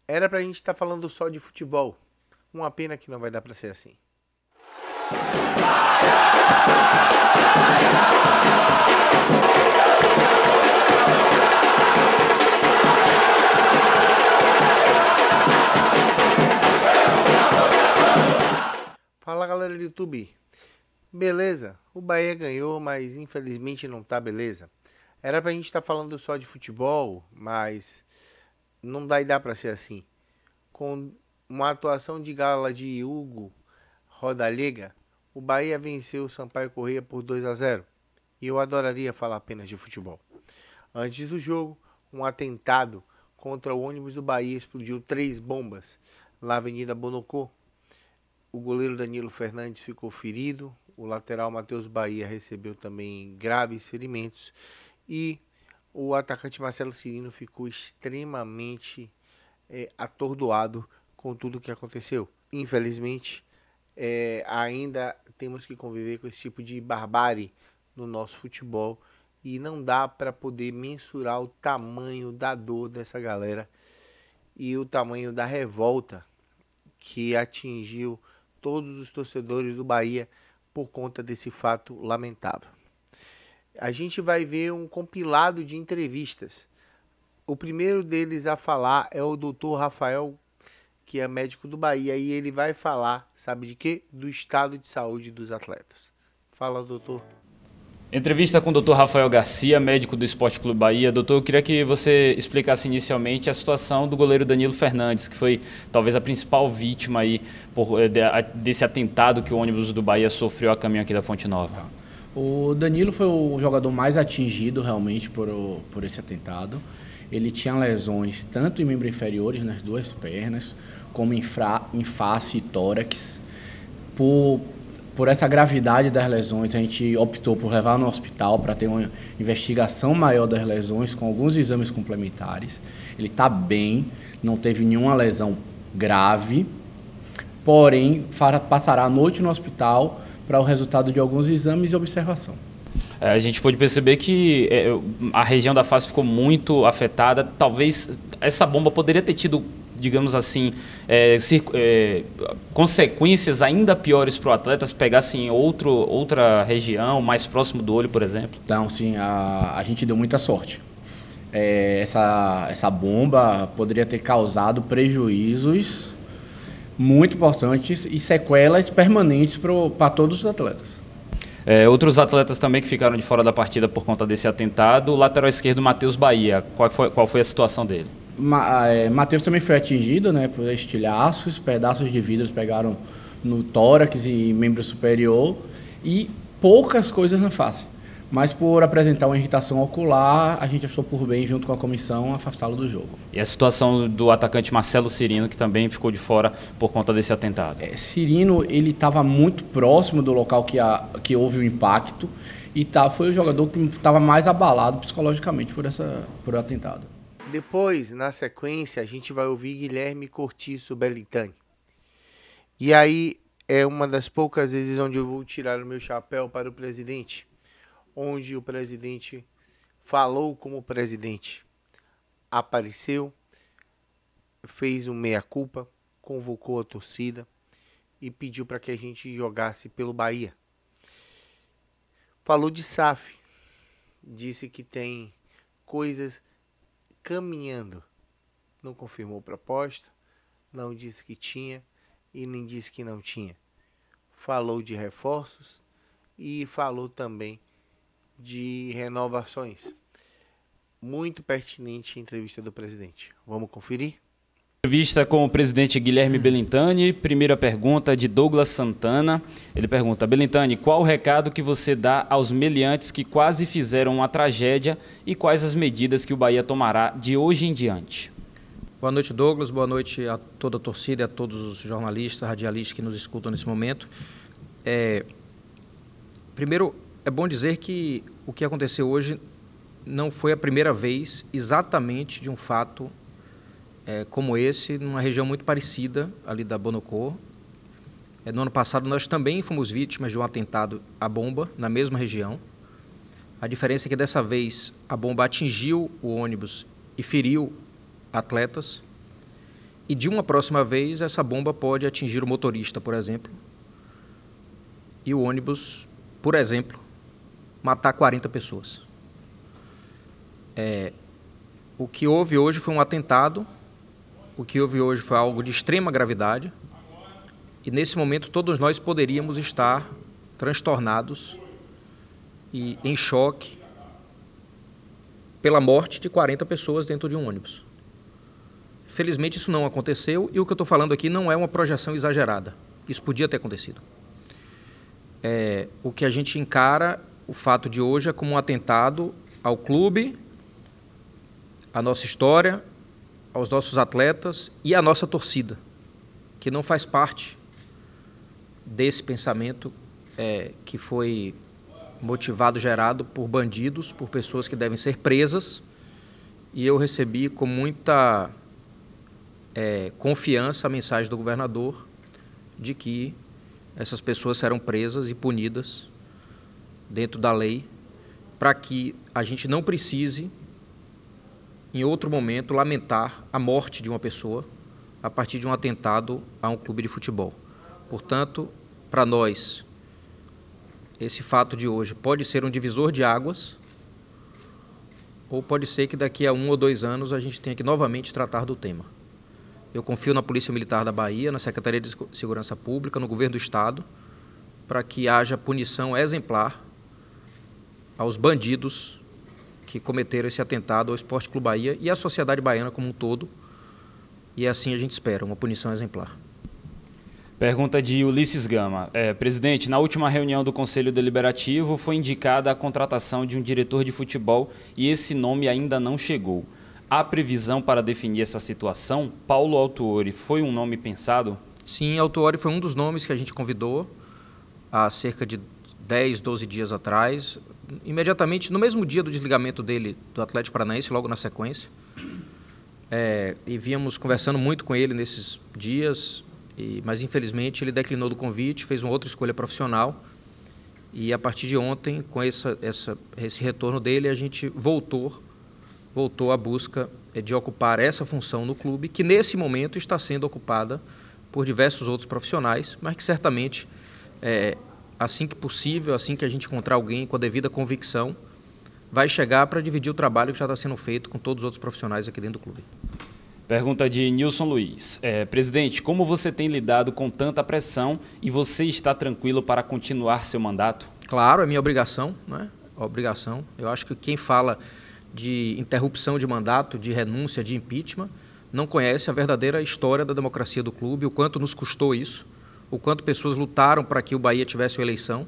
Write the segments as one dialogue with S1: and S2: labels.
S1: Era pra gente estar falando só de futebol. Uma pena que não vai dar pra ser assim. Fala galera do YouTube. Beleza, o Bahia ganhou, mas infelizmente não tá beleza. Era pra gente estar falando só de futebol, mas não vai dar pra ser assim. Com uma atuação de gala de Hugo Rodalega, o Bahia venceu o Sampaio Corrêa por 2-0. E eu adoraria falar apenas de futebol. Antes do jogo, um atentado contra o ônibus do Bahia explodiu 3 bombas na Avenida Bonocô. O goleiro Danilo Fernandes ficou ferido, o lateral Matheus Bahia recebeu também graves ferimentos e o atacante Marcelo Cirino ficou extremamente atordoado com tudo o que aconteceu. Infelizmente, ainda temos que conviver com esse tipo de barbárie no nosso futebol e não dá para poder mensurar o tamanho da dor dessa galera e o tamanho da revolta que atingiu todos os torcedores do Bahia por conta desse fato lamentável. A gente vai ver um compilado de entrevistas. O primeiro deles a falar é o Dr. Rafael, que é médico do Bahia, e ele vai falar, sabe de quê? Do estado de saúde dos atletas. Fala, doutor.
S2: Entrevista com o Dr. Rafael Garcia, médico do Esporte Clube Bahia. Doutor, eu queria que você explicasse inicialmente a situação do goleiro Danilo Fernandes, que foi talvez a principal vítima aí desse atentado que o ônibus do Bahia sofreu a caminho aqui da Fonte Nova.
S3: O Danilo foi o jogador mais atingido realmente por esse atentado. Ele tinha lesões tanto em membros inferiores, nas duas pernas, como em face e tórax. Por essa gravidade das lesões, a gente optou por levar no hospital para ter uma investigação maior das lesões, com alguns exames complementares. Ele está bem, não teve nenhuma lesão grave, porém passará a noite no hospital para o resultado de alguns exames e observação.
S2: A gente pôde perceber que a região da face ficou muito afetada. Talvez essa bomba poderia ter tido, digamos assim, consequências ainda piores para o atleta se pegasse em outra região, mais próximo do olho, por exemplo?
S3: Então, sim, a gente deu muita sorte. Essa bomba poderia ter causado prejuízos muito importantes e sequelas permanentes para todos os atletas.
S2: Outros atletas também que ficaram de fora da partida por conta desse atentado, o lateral esquerdo Matheus Bahia, qual foi a situação dele?
S3: Matheus também foi atingido, né, por estilhaços, pedaços de vidros pegaram no tórax e membro superior e poucas coisas na face. Mas por apresentar uma irritação ocular, a gente achou por bem, junto com a comissão, afastá-lo do jogo.
S2: E a situação do atacante Marcelo Cirino, que também ficou de fora por conta desse atentado?
S3: Cirino, ele estava muito próximo do local que houve o impacto e foi o jogador que estava mais abalado psicologicamente por atentado.
S1: Depois, na sequência, a gente vai ouvir Guilherme Cortiço Belintani. E aí é uma das poucas vezes onde eu vou tirar o meu chapéu para o presidente, onde o presidente falou como presidente, apareceu, fez um meia-culpa, convocou a torcida e pediu para que a gente jogasse pelo Bahia. Falou de SAF, disse que tem coisas caminhando, não confirmou proposta, não disse que tinha e nem disse que não tinha. Falou de reforços e falou também de renovações. Muito pertinente a entrevista do presidente. Vamos conferir?
S2: Entrevista com o presidente Guilherme Belintani. Primeira pergunta de Douglas Santana. Ele pergunta: Belintani, qual o recado que você dá aos meliantes que quase fizeram uma tragédia e quais as medidas que o Bahia tomará de hoje em diante?
S4: Boa noite, Douglas. Boa noite a toda a torcida e a todos os jornalistas, radialistas que nos escutam nesse momento. Primeiro, é bom dizer que o que aconteceu hoje não foi a primeira vez exatamente de um fato como esse, numa região muito parecida ali da Bonocô. No ano passado nós também fomos vítimas de um atentado à bomba na mesma região. A diferença é que dessa vez a bomba atingiu o ônibus e feriu atletas. E de uma próxima vez, essa bomba pode atingir o motorista, por exemplo, e o ônibus, por exemplo, matar 40 pessoas. O que houve hoje foi um atentado, o que houve hoje foi algo de extrema gravidade, e nesse momento todos nós poderíamos estar transtornados e em choque pela morte de 40 pessoas dentro de um ônibus. Felizmente isso não aconteceu, e o que eu estou falando aqui não é uma projeção exagerada. Isso podia ter acontecido. O que a gente encara, o fato de hoje, é como um atentado ao clube, à nossa história, aos nossos atletas e à nossa torcida, que não faz parte desse pensamento que foi motivado, gerado por bandidos, por pessoas que devem ser presas, e eu recebi com muita confiança a mensagem do governador de que essas pessoas serão presas e punidas dentro da lei, para que a gente não precise, em outro momento, lamentar a morte de uma pessoa a partir de um atentado a um clube de futebol. Portanto, para nós, esse fato de hoje pode ser um divisor de águas, ou pode ser que daqui a 1 ou 2 anos a gente tenha que novamente tratar do tema. Eu confio na Polícia Militar da Bahia, na Secretaria de Segurança Pública, no Governo do Estado, para que haja punição exemplar aos bandidos que cometeram esse atentado ao Esporte Clube Bahia e à sociedade baiana como um todo, e assim a gente espera, uma punição exemplar.
S2: Pergunta de Ulisses Gama. Presidente, na última reunião do Conselho Deliberativo foi indicada a contratação de um diretor de futebol e esse nome ainda não chegou. Há previsão para definir essa situação? Paulo Autuori foi um nome pensado?
S4: Sim, Autuori foi um dos nomes que a gente convidou há cerca de 10, 12 dias atrás, imediatamente no mesmo dia do desligamento dele do Atlético Paranaense, logo na sequência. E víamos conversando muito com ele nesses dias, mas infelizmente ele declinou do convite, fez uma outra escolha profissional, e a partir de ontem, com esse retorno dele, a gente voltou à busca de ocupar essa função no clube, que nesse momento está sendo ocupada por diversos outros profissionais, mas que certamente, assim que possível, assim que a gente encontrar alguém com a devida convicção, vai chegar para dividir o trabalho que já está sendo feito com todos os outros profissionais aqui dentro do clube.
S2: Pergunta de Nilson Luiz. Presidente, como você tem lidado com tanta pressão e você está tranquilo para continuar seu mandato?
S4: Claro, é minha obrigação, né? Obrigação. Eu acho que quem fala de interrupção de mandato, de renúncia, de impeachment, não conhece a verdadeira história da democracia do clube, o quanto nos custou isso, o quanto pessoas lutaram para que o Bahia tivesse uma eleição.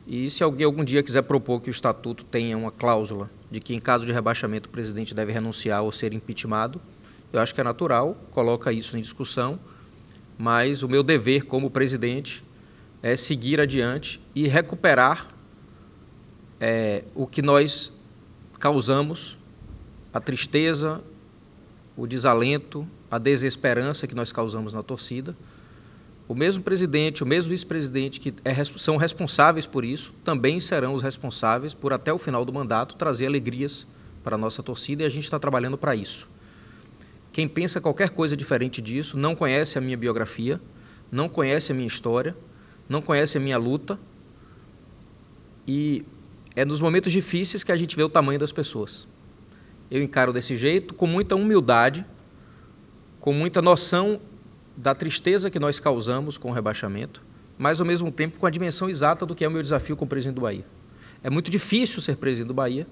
S4: E se alguém algum dia quiser propor que o estatuto tenha uma cláusula de que em caso de rebaixamento o presidente deve renunciar ou ser impeachmentado, eu acho que é natural, coloca isso em discussão, mas o meu dever como presidente é seguir adiante e recuperar o que nós causamos, a tristeza, o desalento, a desesperança que nós causamos na torcida. O mesmo presidente, o mesmo vice-presidente que são responsáveis por isso, também serão os responsáveis por, até o final do mandato, trazer alegrias para a nossa torcida, e a gente está trabalhando para isso. Quem pensa qualquer coisa diferente disso não conhece a minha biografia, não conhece a minha história, não conhece a minha luta, e é nos momentos difíceis que a gente vê o tamanho das pessoas. Eu encaro desse jeito, com muita humildade, com muita noção da tristeza que nós causamos com o rebaixamento, mas ao mesmo tempo com a dimensão exata do que é o meu desafio como presidente do Bahia. É muito difícil ser presidente do Bahia,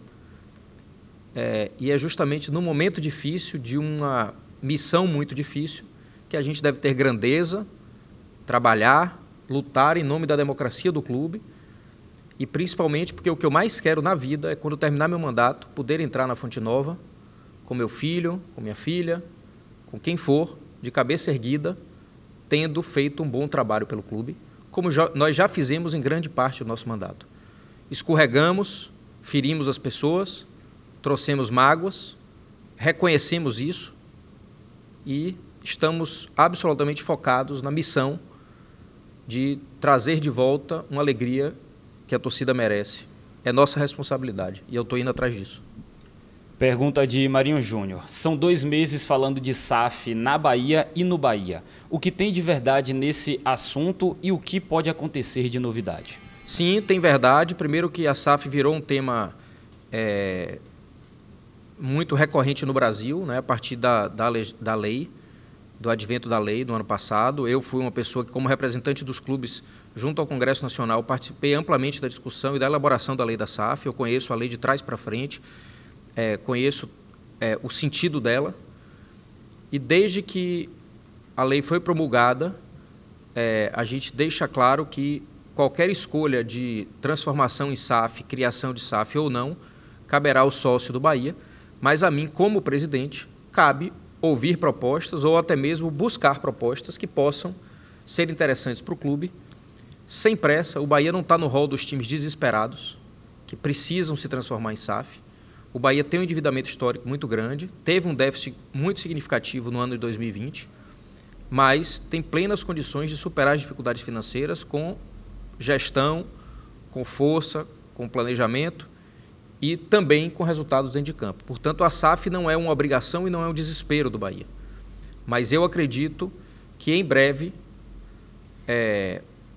S4: e é justamente no momento difícil, de uma missão muito difícil, que a gente deve ter grandeza, trabalhar, lutar em nome da democracia do clube, e principalmente porque o que eu mais quero na vida é, quando terminar meu mandato, poder entrar na Fonte Nova com meu filho, com minha filha, com quem for, de cabeça erguida, tendo feito um bom trabalho pelo clube, como nós já fizemos em grande parte do nosso mandato. Escorregamos, ferimos as pessoas, trouxemos mágoas, reconhecemos isso e estamos absolutamente focados na missão de trazer de volta uma alegria que a torcida merece. É nossa responsabilidade e eu estou indo atrás disso.
S2: Pergunta de Marinho Júnior. São 2 meses falando de SAF na Bahia e no Bahia. O que tem de verdade nesse assunto e o que pode acontecer de novidade?
S4: Sim, tem verdade. Primeiro que a SAF virou um tema muito recorrente no Brasil, né, a partir da lei, do advento da lei do ano passado. Eu fui uma pessoa que, como representante dos clubes junto ao Congresso Nacional, participei amplamente da discussão e da elaboração da lei da SAF. Eu conheço a lei de trás para frente, conheço o sentido dela, e desde que a lei foi promulgada, a gente deixa claro que qualquer escolha de transformação em SAF, criação de SAF ou não, caberá ao sócio do Bahia, mas a mim, como presidente, cabe ouvir propostas ou até mesmo buscar propostas que possam ser interessantes para o clube, sem pressa. O Bahia não está no rol dos times desesperados, que precisam se transformar em SAF. O Bahia tem um endividamento histórico muito grande, teve um déficit muito significativo no ano de 2020, mas tem plenas condições de superar as dificuldades financeiras com gestão, com força, com planejamento e também com resultados dentro de campo. Portanto, a SAF não é uma obrigação e não é um desespero do Bahia. Mas eu acredito que em breve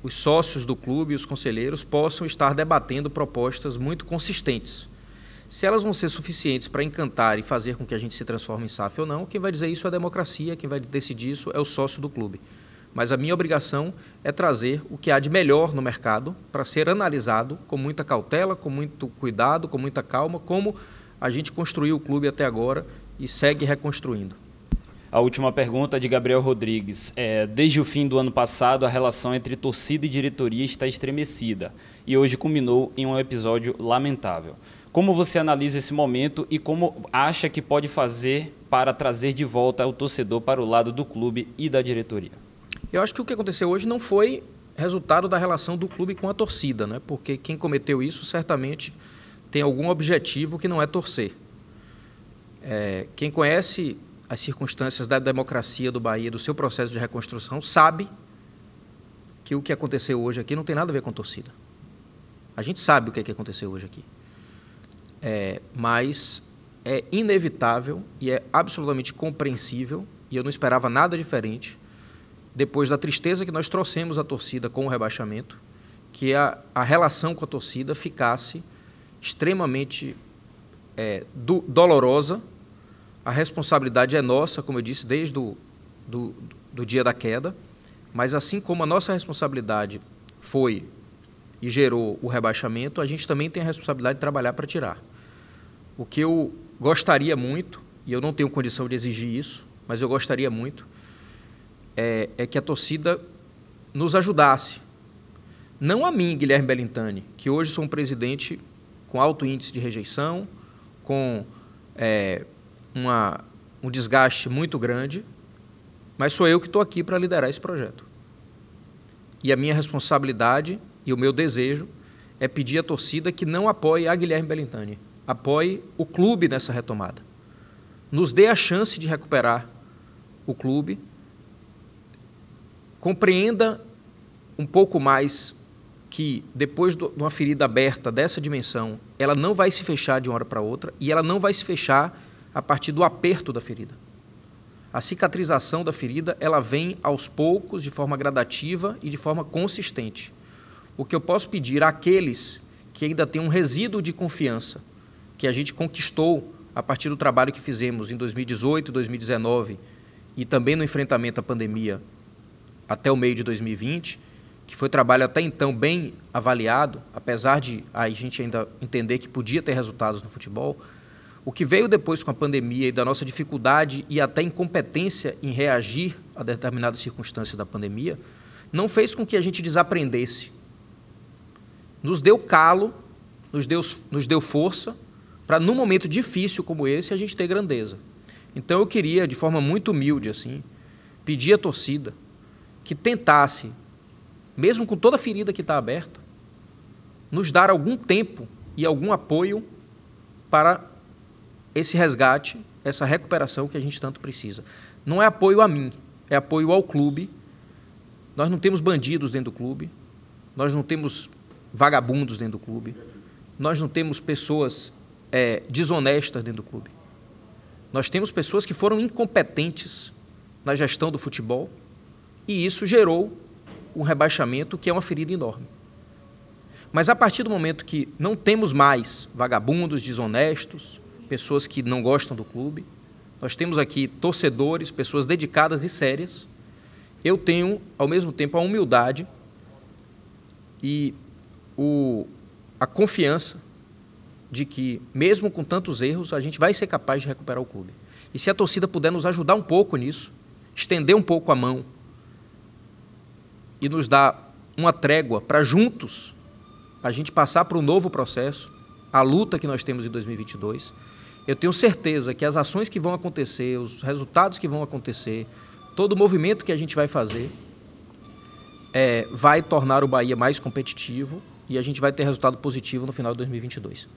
S4: os sócios do clube e os conselheiros possam estar debatendo propostas muito consistentes. Se elas vão ser suficientes para encantar e fazer com que a gente se transforme em SAF ou não, quem vai dizer isso é a democracia, quem vai decidir isso é o sócio do clube. Mas a minha obrigação é trazer o que há de melhor no mercado para ser analisado com muita cautela, com muito cuidado, com muita calma, como a gente construiu o clube até agora e segue reconstruindo.
S2: A última pergunta de Gabriel Rodrigues. Desde o fim do ano passado, a relação entre torcida e diretoria está estremecida e hoje culminou em um episódio lamentável. Como você analisa esse momento e como acha que pode fazer para trazer de volta o torcedor para o lado do clube e da diretoria?
S4: Eu acho que o que aconteceu hoje não foi resultado da relação do clube com a torcida, né? Porque quem cometeu isso certamente tem algum objetivo que não é torcer. Quem conhece as circunstâncias da democracia do Bahia, do seu processo de reconstrução, sabe que o que aconteceu hoje aqui não tem nada a ver com torcida. A gente sabe o que aconteceu hoje aqui. Mas é inevitável e é absolutamente compreensível, e eu não esperava nada diferente, depois da tristeza que nós trouxemos à torcida com o rebaixamento, que a relação com a torcida ficasse extremamente dolorosa. A responsabilidade é nossa, como eu disse, desde do dia da queda, mas assim como a nossa responsabilidade foi e gerou o rebaixamento, a gente também tem a responsabilidade de trabalhar para tirar. O que eu gostaria muito, e eu não tenho condição de exigir isso, mas eu gostaria muito, é que a torcida nos ajudasse. Não a mim, Guilherme Bellintani, que hoje sou um presidente com alto índice de rejeição, com um desgaste muito grande, mas sou eu que estou aqui para liderar esse projeto. E a minha responsabilidade e o meu desejo é pedir à torcida que não apoie a Guilherme Bellintani, apoie o clube nessa retomada. Nos dê a chance de recuperar o clube, compreenda um pouco mais que depois de uma ferida aberta dessa dimensão, ela não vai se fechar de uma hora para outra e ela não vai se fechar a partir do aperto da ferida. A cicatrização da ferida, ela vem aos poucos, de forma gradativa e de forma consistente. O que eu posso pedir àqueles que ainda têm um resíduo de confiança, que a gente conquistou a partir do trabalho que fizemos em 2018, 2019 e também no enfrentamento à pandemia até o meio de 2020, que foi trabalho até então bem avaliado, apesar de a gente ainda entender que podia ter resultados no futebol. O que veio depois com a pandemia e da nossa dificuldade e até incompetência em reagir a determinadas circunstâncias da pandemia, não fez com que a gente desaprendesse. Nos deu calo, nos deu força, para num momento difícil como esse a gente ter grandeza. Então eu queria, de forma muito humilde, assim, pedir à torcida que tentasse, mesmo com toda a ferida que está aberta, nos dar algum tempo e algum apoio para esse resgate, essa recuperação que a gente tanto precisa. Não é apoio a mim, é apoio ao clube. Nós não temos bandidos dentro do clube, nós não temos vagabundos dentro do clube, nós não temos pessoas desonestas dentro do clube. Nós temos pessoas que foram incompetentes na gestão do futebol e isso gerou um rebaixamento que é uma ferida enorme. Mas a partir do momento que não temos mais vagabundos, desonestos, pessoas que não gostam do clube, nós temos aqui torcedores, pessoas dedicadas e sérias, eu tenho, ao mesmo tempo, a humildade e a confiança de que, mesmo com tantos erros, a gente vai ser capaz de recuperar o clube. E se a torcida puder nos ajudar um pouco nisso, estender um pouco a mão e nos dar uma trégua para juntos a gente passar para um novo processo, a luta que nós temos em 2022, eu tenho certeza que as ações que vão acontecer, os resultados que vão acontecer, todo o movimento que a gente vai fazer vai tornar o Bahia mais competitivo e a gente vai ter resultado positivo no final de 2022.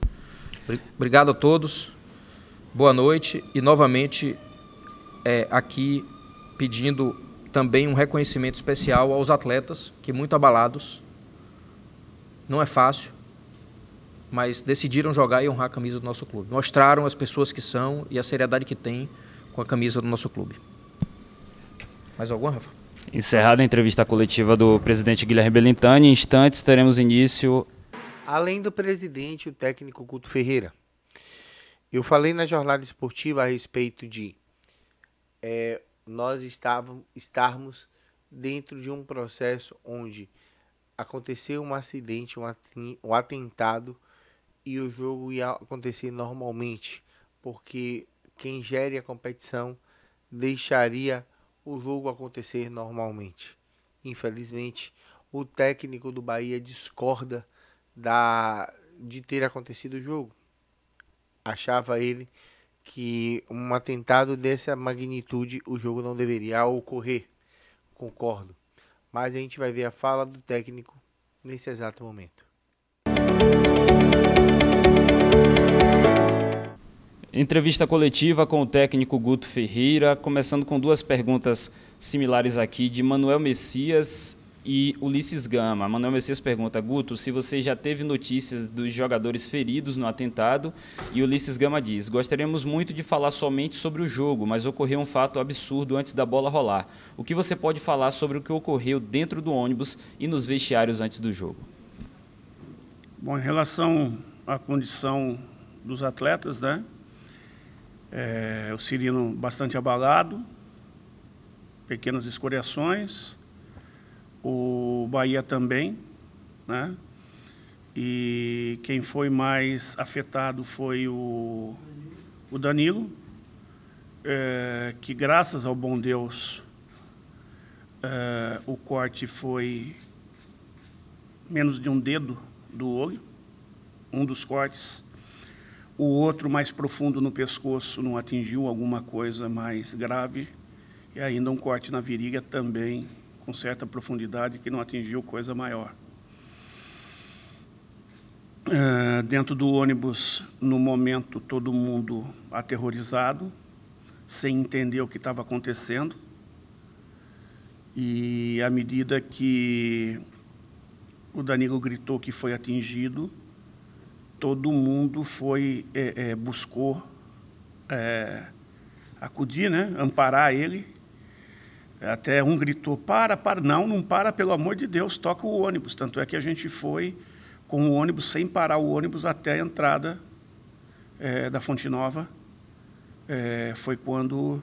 S4: Obrigado a todos, boa noite e novamente aqui pedindo também um reconhecimento especial aos atletas que, muito abalados, não é fácil, mas decidiram jogar e honrar a camisa do nosso clube. Mostraram as pessoas que são e a seriedade que têm com a camisa do nosso clube. Mais alguma, Rafa?
S2: Encerrada a entrevista coletiva do presidente Guilherme Belintani, em instantes teremos início...
S1: Além do presidente, o técnico Guto Ferreira. Eu falei na jornada esportiva a respeito de nós estarmos dentro de um processo onde aconteceu um acidente, um atentado, e o jogo ia acontecer normalmente, porque quem gere a competição deixaria o jogo acontecer normalmente. Infelizmente, o técnico do Bahia discorda de ter acontecido o jogo. Achava ele que um atentado dessa magnitude, o jogo não deveria ocorrer. Concordo. Mas a gente vai ver a fala do técnico nesse exato momento.
S2: Entrevista coletiva com o técnico Guto Ferreira, começando com duas perguntas similares aqui de Manuel Messias e Ulisses Gama. Manuel Messias pergunta: Guto, se você já teve notícias dos jogadores feridos no atentado? E Ulisses Gama diz: gostaríamos muito de falar somente sobre o jogo, mas ocorreu um fato absurdo antes da bola rolar. O que você pode falar sobre o que ocorreu dentro do ônibus e nos vestiários antes do jogo?
S5: Bom, em relação à condição dos atletas, né? O Cirino bastante abalado, pequenas escoriações, o Bahia também, né? E quem foi mais afetado foi o Danilo, que graças ao bom Deus o corte foi menos de um dedo do olho, um dos cortes. O outro, mais profundo no pescoço, não atingiu alguma coisa mais grave. E ainda um corte na virilha também, com certa profundidade, que não atingiu coisa maior. Dentro do ônibus, no momento, todo mundo aterrorizado, sem entender o que estava acontecendo. E à medida que o Danilo gritou que foi atingido, todo mundo buscou acudir, né? Amparar ele. Até um gritou: para, não para, pelo amor de Deus, toca o ônibus. Tanto é que a gente foi com o ônibus, sem parar o ônibus, até a entrada da Fonte Nova. Foi quando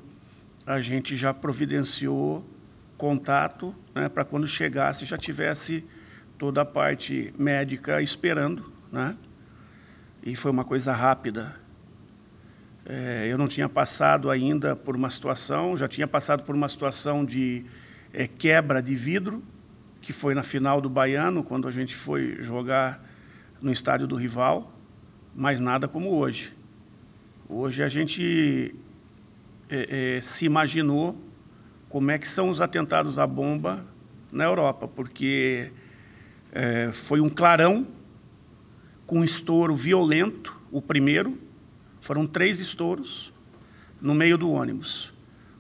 S5: a gente já providenciou contato, né, para quando chegasse já tivesse toda a parte médica esperando, né? E foi uma coisa rápida. Eu não tinha passado ainda por uma situação, já tinha passado por uma situação de quebra de vidro, que foi na final do Baiano, quando a gente foi jogar no estádio do rival, mas nada como hoje. Hoje a gente se imaginou como é que são os atentados à bomba na Europa, porque foi um clarão, com um estouro violento, o primeiro. Foram 3 estouros no meio do ônibus.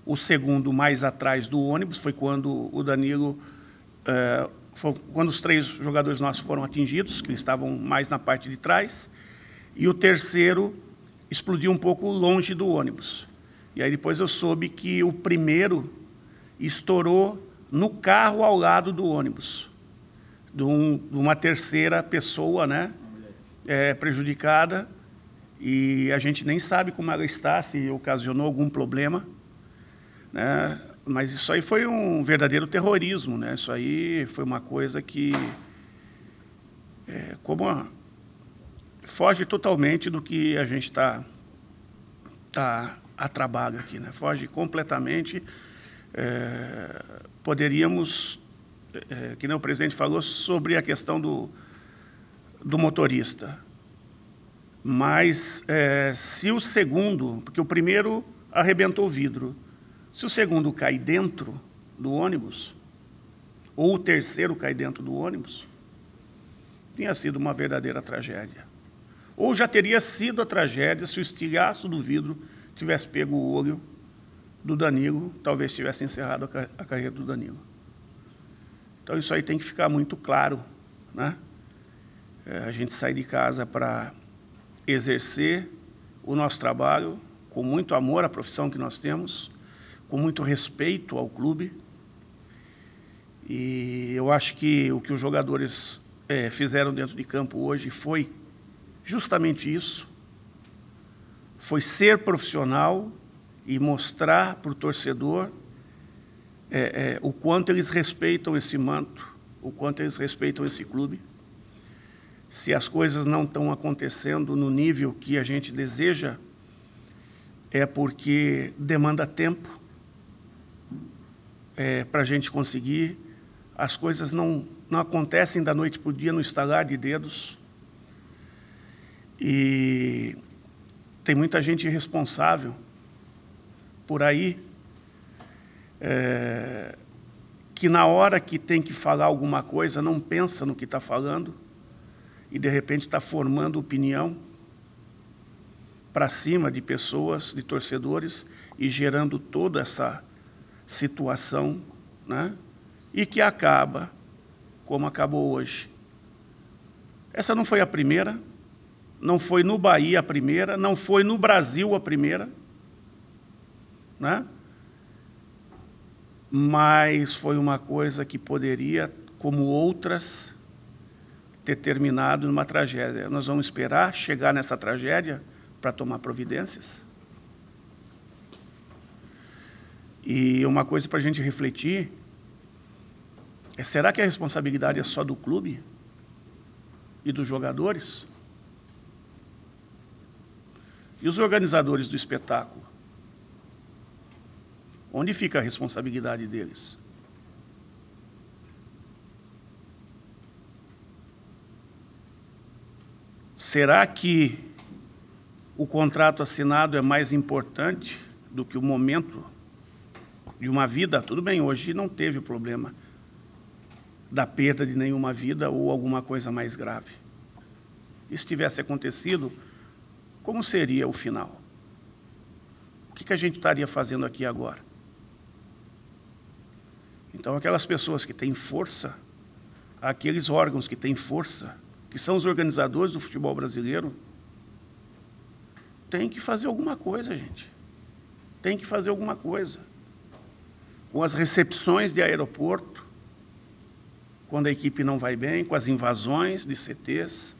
S5: O segundo, mais atrás do ônibus, foi quando o Danilo... foi quando os 3 jogadores nossos foram atingidos, que estavam mais na parte de trás. e o terceiro explodiu um pouco longe do ônibus. E aí depois eu soube que o primeiro estourou no carro ao lado do ônibus, de uma terceira pessoa, né, prejudicada, e a gente nem sabe como ela está, se ocasionou algum problema, né, mas isso aí foi um verdadeiro terrorismo, né, isso aí foi uma coisa que foge totalmente do que a gente está a trabalho aqui, né, foge completamente. Poderíamos, que nem o presidente falou, sobre a questão do motorista. Mas se o segundo, porque o primeiro arrebentou o vidro, se o segundo cai dentro do ônibus, ou o terceiro cai dentro do ônibus, tinha sido uma verdadeira tragédia. Ou já teria sido a tragédia se o estilhaço do vidro tivesse pego o olho do Danilo, talvez tivesse encerrado a carreira do Danilo. Então, isso aí tem que ficar muito claro, né? A gente sai de casa para exercer o nosso trabalho com muito amor à profissão que nós temos, com muito respeito ao clube. E eu acho que o que os jogadores fizeram dentro de campo hoje foi justamente isso, foi ser profissional e mostrar para o torcedor o quanto eles respeitam esse manto, o quanto eles respeitam esse clube. Se as coisas não estão acontecendo no nível que a gente deseja, é porque demanda tempo para a gente conseguir. As coisas não acontecem da noite para o dia no estalar de dedos. E tem muita gente irresponsável por aí, que na hora que tem que falar alguma coisa, não pensa no que está falando e, de repente, está formando opinião para cima de pessoas, de torcedores, e gerando toda essa situação, né? E que acaba como acabou hoje. Essa não foi a primeira, não foi no Bahia a primeira, não foi no Brasil a primeira, né? Mas foi uma coisa que poderia, como outras, ter terminado numa tragédia. Nós vamos esperar chegar nessa tragédia para tomar providências? E uma coisa para a gente refletir será que a responsabilidade é só do clube e dos jogadores? E os organizadores do espetáculo? Onde fica a responsabilidade deles? Será que o contrato assinado é mais importante do que o momento de uma vida? Tudo bem, hoje não teve o problema da perda de nenhuma vida ou alguma coisa mais grave. E se tivesse acontecido, como seria o final? O que a gente estaria fazendo aqui agora? Então, aquelas pessoas que têm força, aqueles órgãos que têm força, que são os organizadores do futebol brasileiro, têm que fazer alguma coisa, gente. Tem que fazer alguma coisa. Com as recepções de aeroporto, quando a equipe não vai bem, com as invasões de CTs,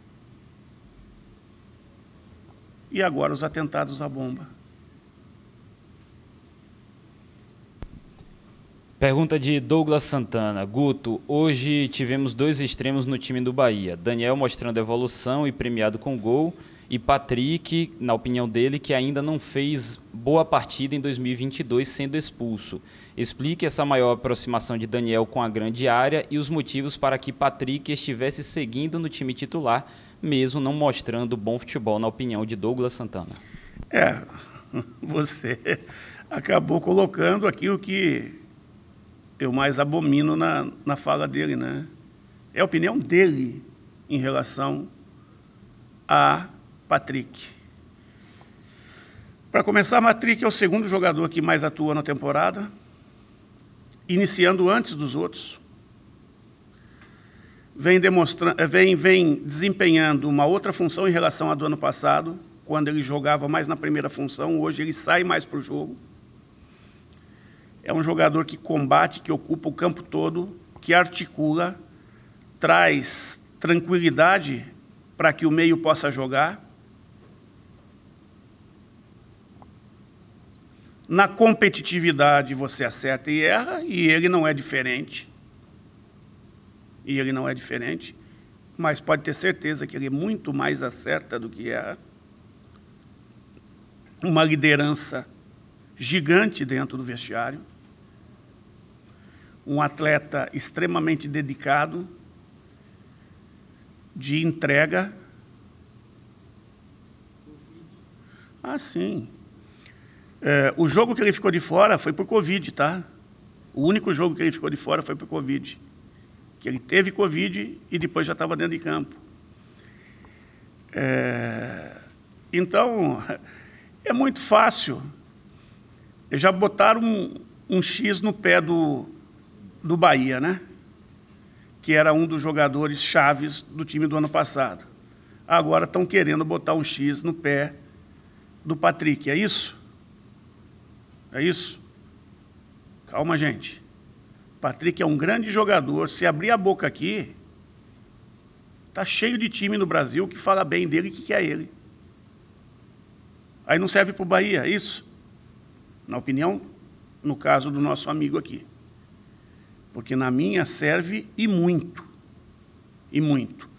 S5: e agora os atentados à bomba.
S2: Pergunta de Douglas Santana. Guto, hoje tivemos dois extremos no time do Bahia. Daniel mostrando evolução e premiado com gol, e Patrick, na opinião dele, que ainda não fez boa partida em 2022, sendo expulso. Explique essa maior aproximação de Daniel com a grande área e os motivos para que Patrick estivesse seguindo no time titular, mesmo não mostrando bom futebol, na opinião de Douglas Santana.
S5: Você acabou colocando aquilo que eu mais abomino na fala dele, né? É a opinião dele em relação a Patrick. Para começar, Patrick é o segundo jogador que mais atua na temporada, iniciando antes dos outros. vem desempenhando uma outra função em relação à do ano passado, quando ele jogava mais na primeira função, hoje ele sai mais para o jogo. É um jogador que combate, que ocupa o campo todo, que articula, traz tranquilidade para que o meio possa jogar. Na competitividade você acerta e erra, e ele não é diferente. E ele não é diferente, mas pode ter certeza que ele muito mais acerta do que erra. Uma liderança gigante dentro do vestiário. Um atleta extremamente dedicado, de entrega. Ah, sim. O jogo que ele ficou de fora foi por Covid, tá? O único jogo que ele ficou de fora foi por Covid. Que ele teve Covid e depois já estava dentro de campo. Então, é muito fácil. Já botaram um X no pé do Bahia, né? Que era um dos jogadores chaves do time do ano passado. Agora estão querendo botar um X no pé do Patrick, é isso? É isso? Calma, gente. Patrick é um grande jogador. Se abrir a boca aqui, está cheio de time no Brasil que fala bem dele e que quer ele. Aí não serve para o Bahia, é isso? Na opinião, no caso do nosso amigo aqui. Porque na minha serve e muito. E muito.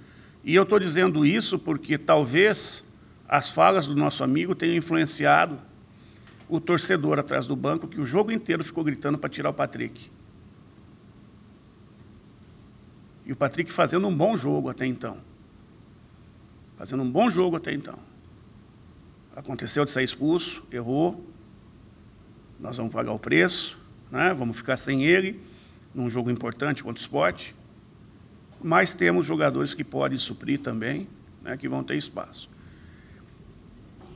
S5: E eu estou dizendo isso porque talvez as falas do nosso amigo tenham influenciado o torcedor atrás do banco, que o jogo inteiro ficou gritando para tirar o Patrick. E o Patrick fazendo um bom jogo até então. Fazendo um bom jogo até então. Aconteceu de sair expulso, errou. Nós vamos pagar o preço, né? Vamos ficar sem ele num jogo importante contra o Sport. Mas temos jogadores que podem suprir também, né? Que vão ter espaço.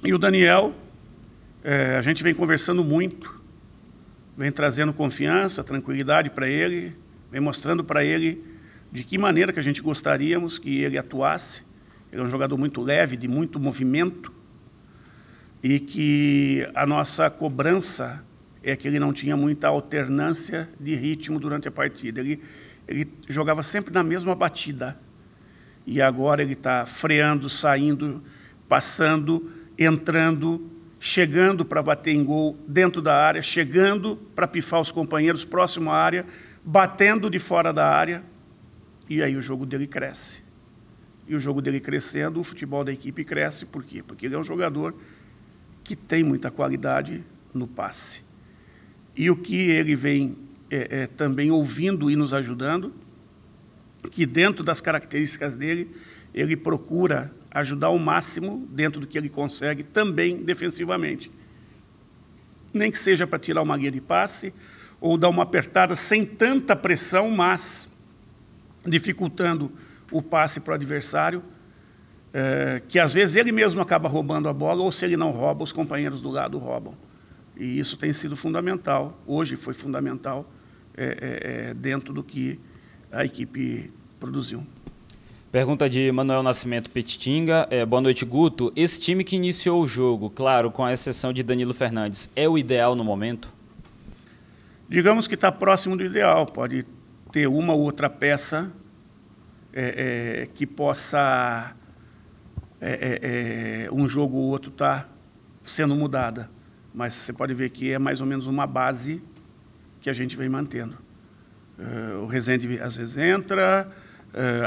S5: E o Daniel, a gente vem conversando muito, vem trazendo confiança, tranquilidade para ele, vem mostrando para ele de que maneira que a gente gostaríamos que ele atuasse. Ele é um jogador muito leve, de muito movimento, e que a nossa cobrança é que ele não tinha muita alternância de ritmo durante a partida. Ele jogava sempre na mesma batida, e agora ele está freando, saindo, passando, entrando, chegando para bater em gol dentro da área, chegando para pifar os companheiros próximo à área, batendo de fora da área. E aí o jogo dele cresce. E o jogo dele crescendo, o futebol da equipe cresce. Por quê? Porque ele é um jogador que tem muita qualidade no passe. E o que ele vem também ouvindo e nos ajudando, que dentro das características dele, ele procura ajudar ao máximo, dentro do que ele consegue, também defensivamente. Nem que seja para tirar uma guia de passe, ou dar uma apertada sem tanta pressão, mas dificultando o passe para o adversário, que às vezes ele mesmo acaba roubando a bola, ou se ele não rouba, os companheiros do lado roubam. E isso tem sido fundamental, hoje foi fundamental, dentro do que a equipe produziu.
S2: Pergunta de Manuel Nascimento Petitinga. Boa noite, Guto. Esse time que iniciou o jogo, claro, com a exceção de Danilo Fernandes, é o ideal no momento?
S5: Digamos que está próximo do ideal, pode ter uma ou outra peça que possa, um jogo ou outro estar sendo mudada. Mas você pode ver que é mais ou menos uma base que a gente vem mantendo. O Rezende às vezes entra,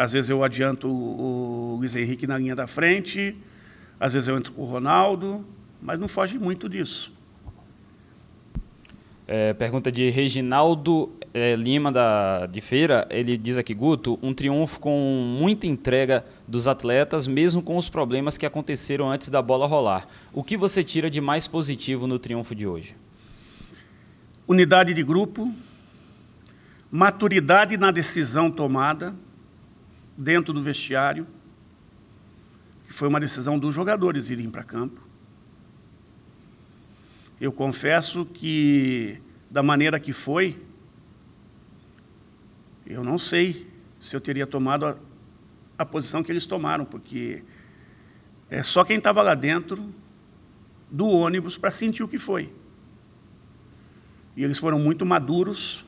S5: às vezes eu adianto o Luiz Henrique na linha da frente, às vezes eu entro com o Ronaldo, mas não foge muito disso.
S2: Pergunta de Reginaldo Lima, de Feira. Ele diz aqui, Guto, um triunfo com muita entrega dos atletas, mesmo com os problemas que aconteceram antes da bola rolar. O que você tira de mais positivo no triunfo de hoje?
S5: Unidade de grupo, maturidade na decisão tomada dentro do vestiário, que foi uma decisão dos jogadores irem para campo. Eu confesso que, da maneira que foi, eu não sei se eu teria tomado a posição que eles tomaram, porque é só quem estava lá dentro do ônibus para sentir o que foi. E eles foram muito maduros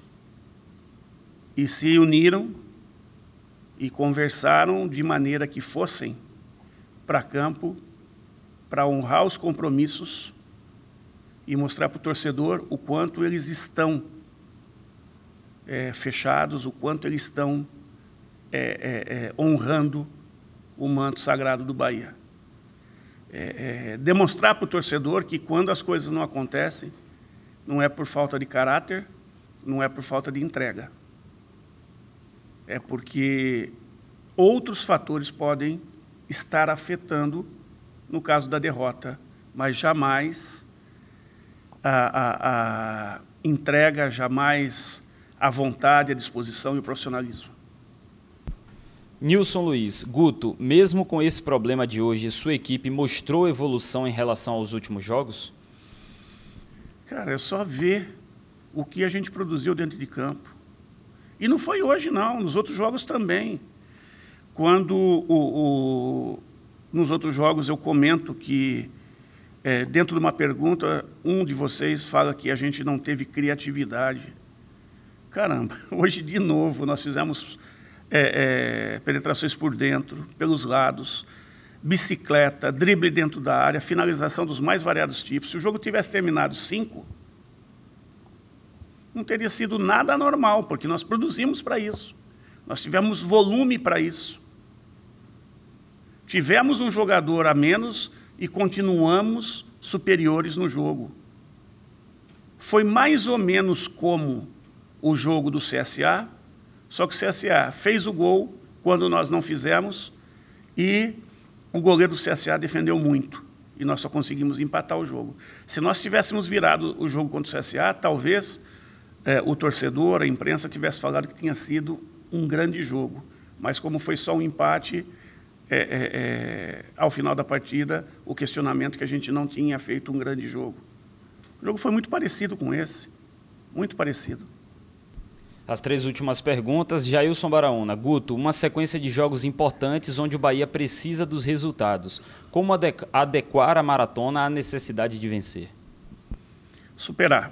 S5: e se uniram e conversaram de maneira que fossem para campo para honrar os compromissos e mostrar para o torcedor o quanto eles estão fechados, o quanto eles estão honrando o manto sagrado do Bahia. Demonstrar para o torcedor que quando as coisas não acontecem, não é por falta de caráter, não é por falta de entrega. É porque outros fatores podem estar afetando, no caso da derrota, mas jamais a entrega, jamais a vontade, a disposição e o profissionalismo.
S2: Nilson Luiz, Guto, mesmo com esse problema de hoje, sua equipe mostrou evolução em relação aos últimos jogos?
S5: Cara, é só ver o que a gente produziu dentro de campo. E não foi hoje, não, nos outros jogos também. Quando nos outros jogos eu comento que, dentro de uma pergunta, um de vocês fala que a gente não teve criatividade. Caramba, hoje de novo nós fizemos penetrações por dentro, pelos lados, bicicleta, drible dentro da área, finalização dos mais variados tipos. Se o jogo tivesse terminado 5, não teria sido nada anormal, porque nós produzimos para isso. Nós tivemos volume para isso. Tivemos um jogador a menos e continuamos superiores no jogo. Foi mais ou menos como o jogo do CSA, só que o CSA fez o gol quando nós não fizemos e o goleiro do CSA defendeu muito e nós só conseguimos empatar o jogo. Se nós tivéssemos virado o jogo contra o CSA, talvez o torcedor, a imprensa, tivesse falado que tinha sido um grande jogo. Mas como foi só um empate, ao final da partida, o questionamento que a gente não tinha feito um grande jogo. O jogo foi muito parecido com esse, muito parecido.
S2: As 3 últimas perguntas. Jailson Baraúna. Guto, uma sequência de jogos importantes onde o Bahia precisa dos resultados. Como adequar a maratona à necessidade de vencer?
S5: Superar.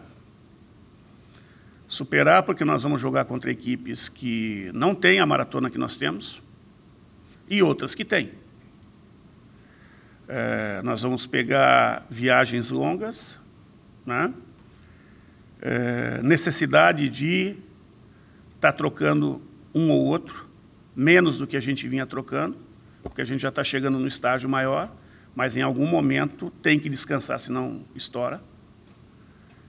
S5: Superar porque nós vamos jogar contra equipes que não têm a maratona que nós temos e outras que têm. Nós vamos pegar viagens longas, né? Necessidade de estar trocando um ou outro, menos do que a gente vinha trocando, porque a gente já está chegando no estágio maior, mas em algum momento tem que descansar, senão estoura.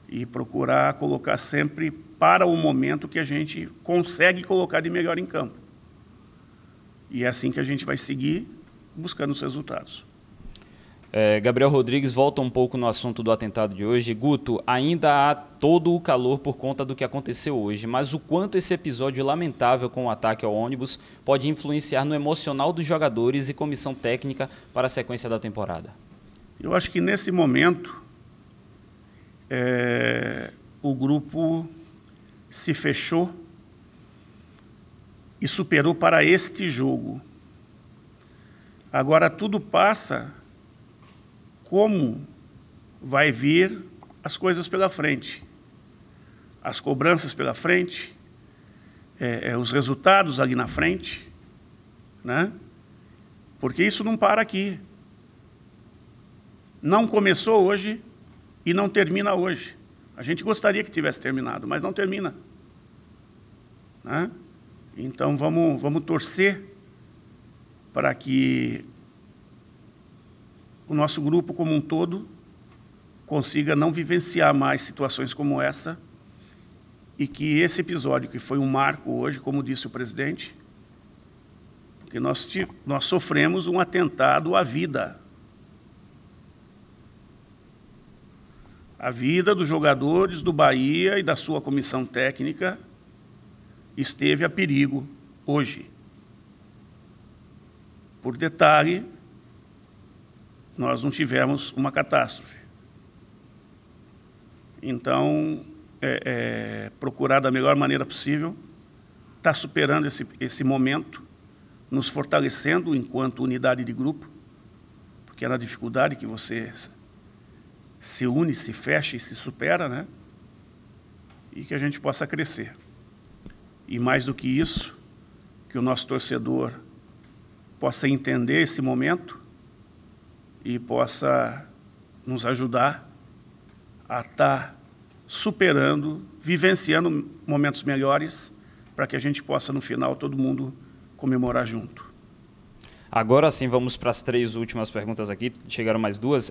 S5: E procurar colocar sempre para o momento que a gente consegue colocar de melhor em campo. E é assim que a gente vai seguir buscando os resultados.
S2: Gabriel Rodrigues volta um pouco no assunto do atentado de hoje. Guto, ainda há todo o calor por conta do que aconteceu hoje, mas o quanto esse episódio lamentável com o ataque ao ônibus pode influenciar no emocional dos jogadores e comissão técnica para a sequência da temporada?
S5: Eu acho que nesse momento o grupo se fechou e superou para este jogo. Agora tudo passa como vai vir as coisas pela frente, as cobranças pela frente, os resultados ali na frente, né? Porque isso não para aqui. Não começou hoje e não termina hoje. A gente gostaria que tivesse terminado, mas não termina, né? Então vamos torcer para que o nosso grupo como um todo consiga não vivenciar mais situações como essa e que esse episódio, que foi um marco hoje, como disse o presidente, porque nós sofremos um atentado à vida. A vida dos jogadores do Bahia e da sua comissão técnica esteve a perigo hoje. Por detalhe, nós não tivemos uma catástrofe. Então, procurar da melhor maneira possível está superando esse momento, nos fortalecendo enquanto unidade de grupo, porque é na dificuldade que você se une, se fecha e se supera, né? E que a gente possa crescer. E mais do que isso, que o nosso torcedor possa entender esse momento e possa nos ajudar a estar superando, vivenciando momentos melhores, para que a gente possa, no final, todo mundo comemorar junto.
S2: Agora sim, vamos para as 3 últimas perguntas aqui, chegaram mais 2.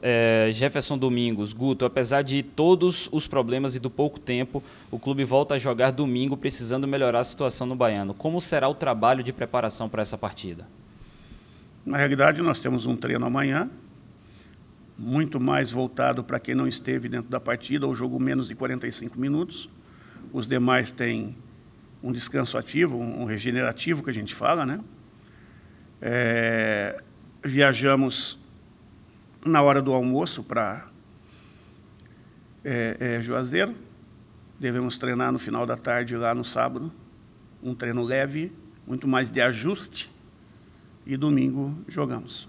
S2: Jefferson Domingos, Guto, apesar de todos os problemas e do pouco tempo, o clube volta a jogar domingo, precisando melhorar a situação no Baiano. Como será o trabalho de preparação para essa partida?
S5: Na realidade, nós temos um treino amanhã, muito mais voltado para quem não esteve dentro da partida, o jogo menos de 45 minutos. Os demais têm um descanso ativo, um regenerativo, que a gente fala, né? Viajamos na hora do almoço para Juazeiro. Devemos treinar no final da tarde lá no sábado, um treino leve, muito mais de ajuste, e domingo jogamos.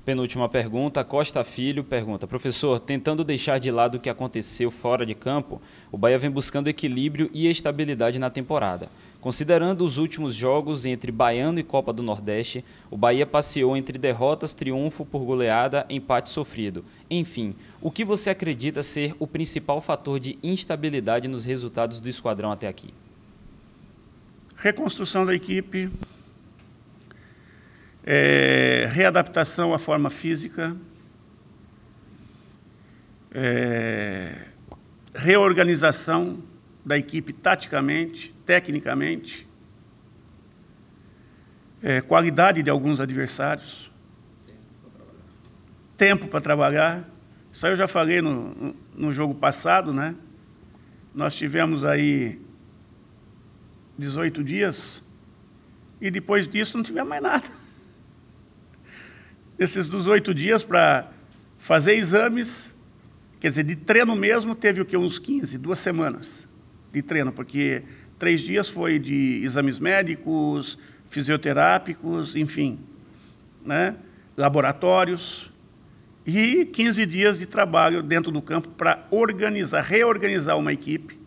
S2: Penúltima pergunta, Costa Filho pergunta: professor, tentando deixar de lado o que aconteceu fora de campo, o Bahia vem buscando equilíbrio e estabilidade na temporada. Considerando os últimos jogos entre Baiano e Copa do Nordeste, o Bahia passeou entre derrotas, triunfo por goleada, empate sofrido. Enfim, o que você acredita ser o principal fator de instabilidade nos resultados do esquadrão até aqui?
S5: Reconstrução da equipe, readaptação à forma física, reorganização da equipe taticamente, tecnicamente, qualidade de alguns adversários, tempo para trabalhar. Isso aí eu já falei no jogo passado, né? Nós tivemos aí 18 dias e depois disso não tivemos mais nada. Esses 18 dias para fazer exames, quer dizer, de treino mesmo, teve o quê? Uns 15, 2 semanas de treino, porque 3 dias foi de exames médicos, fisioterápicos, enfim, né? Laboratórios, e 15 dias de trabalho dentro do campo para reorganizar uma equipe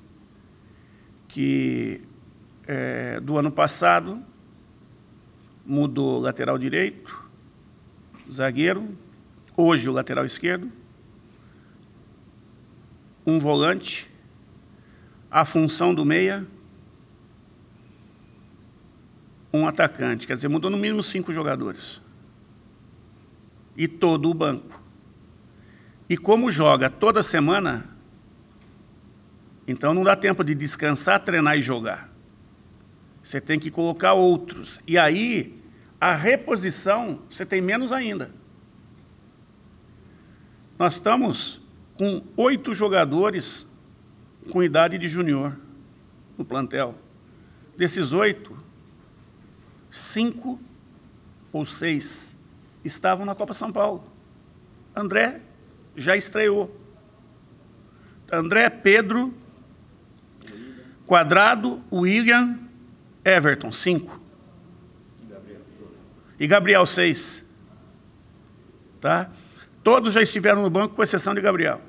S5: que, do ano passado, mudou lateral direito, zagueiro, hoje o lateral esquerdo, um volante, a função do meia, um atacante. Quer dizer, mudou no mínimo 5 jogadores. E todo o banco. E como joga toda semana, então não dá tempo de descansar, treinar e jogar. Você tem que colocar outros. E aí, a reposição, você tem menos ainda. Nós estamos com 8 jogadores com idade de júnior no plantel. Desses 8, 5 ou 6 estavam na Copa São Paulo. André já estreou. André, Pedro, Quadrado, William, Everton, 5. E Gabriel, 6. Tá? Todos já estiveram no banco, com exceção de Gabriel.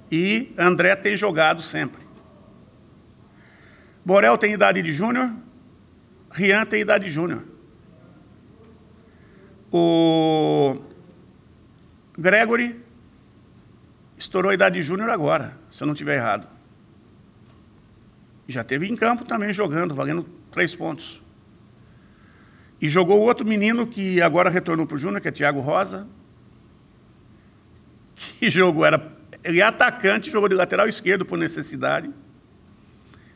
S5: E André tem jogado sempre. Borel tem idade de júnior, Rian tem idade de júnior. O Gregory estourou a idade de júnior agora, se eu não estiver errado. E já esteve em campo também jogando, valendo 3 pontos. E jogou outro menino que agora retornou para o Júnior, que é Thiago Rosa, que jogou, ele é atacante, jogou de lateral esquerdo por necessidade.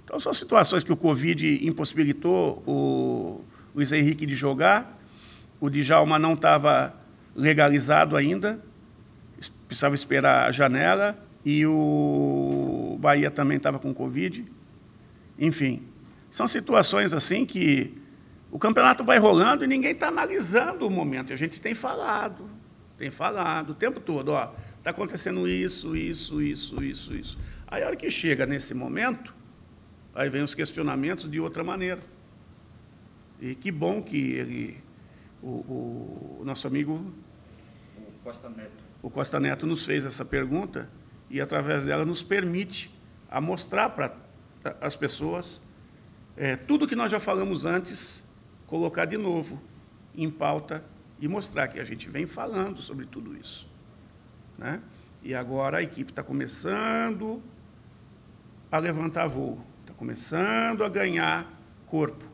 S5: Então, são situações que o Covid impossibilitou o Luiz Henrique de jogar, o Djalma não estava legalizado ainda, precisava esperar a janela, e o Bahia também estava com Covid. Enfim, são situações assim que o campeonato vai rolando e ninguém está analisando o momento. E a gente tem falado o tempo todo, ó, está acontecendo isso. Aí, a hora que chega nesse momento, Aí vem os questionamentos de outra maneira. E que bom que o nosso amigo o Costa Neto nos fez essa pergunta e, através dela, nos permite a mostrar para as pessoas tudo que nós já falamos antes, colocar de novo em pauta e mostrar que a gente vem falando sobre tudo isso, né? E agora a equipe está começando a levantar voo, está começando a ganhar corpo.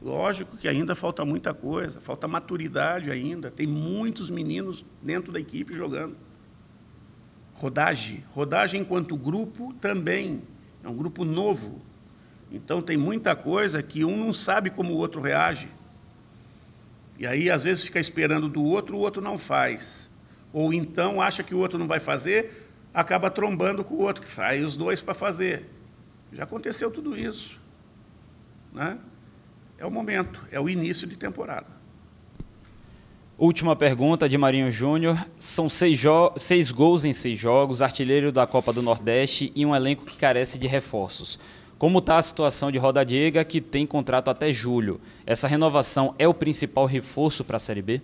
S5: Lógico que ainda falta muita coisa, falta maturidade ainda, tem muitos meninos dentro da equipe jogando. Rodagem enquanto grupo também, é um grupo novo. Então tem muita coisa que um não sabe como o outro reage. E aí, às vezes, fica esperando do outro, o outro não faz. Ou então acha que o outro não vai fazer, acaba trombando com o outro que faz, os dois para fazer. Já aconteceu tudo isso, né? É o momento, é o início de temporada.
S2: Última pergunta de Marinho Júnior. São 6 gols em 6 jogos, artilheiro da Copa do Nordeste e um elenco que carece de reforços. Como está a situação de Roda Diego, que tem contrato até julho? Essa renovação é o principal reforço para a Série B?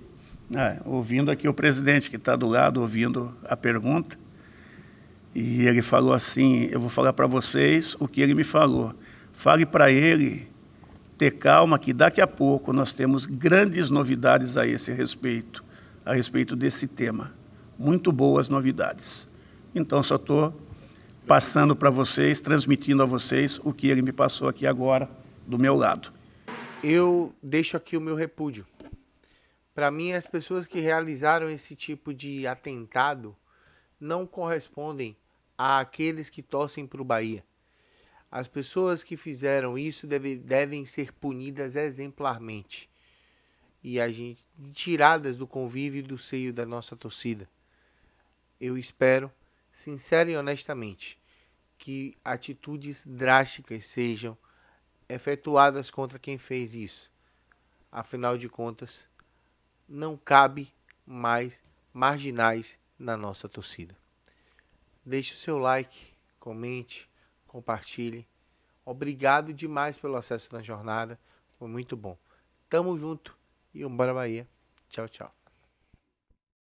S5: Ouvindo aqui o presidente que está do lado, ouvindo a pergunta, e ele falou assim, eu vou falar para vocês o que ele me falou. Fale para ele ter calma, que daqui a pouco nós temos grandes novidades a respeito desse tema. Muito boas novidades. Então, só estou passando para vocês, transmitindo a vocês o que ele me passou aqui agora, do meu lado.
S1: Eu deixo aqui o meu repúdio. Para mim, as pessoas que realizaram esse tipo de atentado não correspondem àqueles que torcem para o Bahia. As pessoas que fizeram isso devem ser punidas exemplarmente e tiradas do convívio e do seio da nossa torcida. Eu espero, sincero e honestamente, que atitudes drásticas sejam efetuadas contra quem fez isso. Afinal de contas, não cabe mais marginais na nossa torcida. Deixe o seu like, comente, compartilhe. Obrigado demais pelo acesso na jornada. Foi muito bom. Tamo junto e vambora Bahia. Tchau, tchau.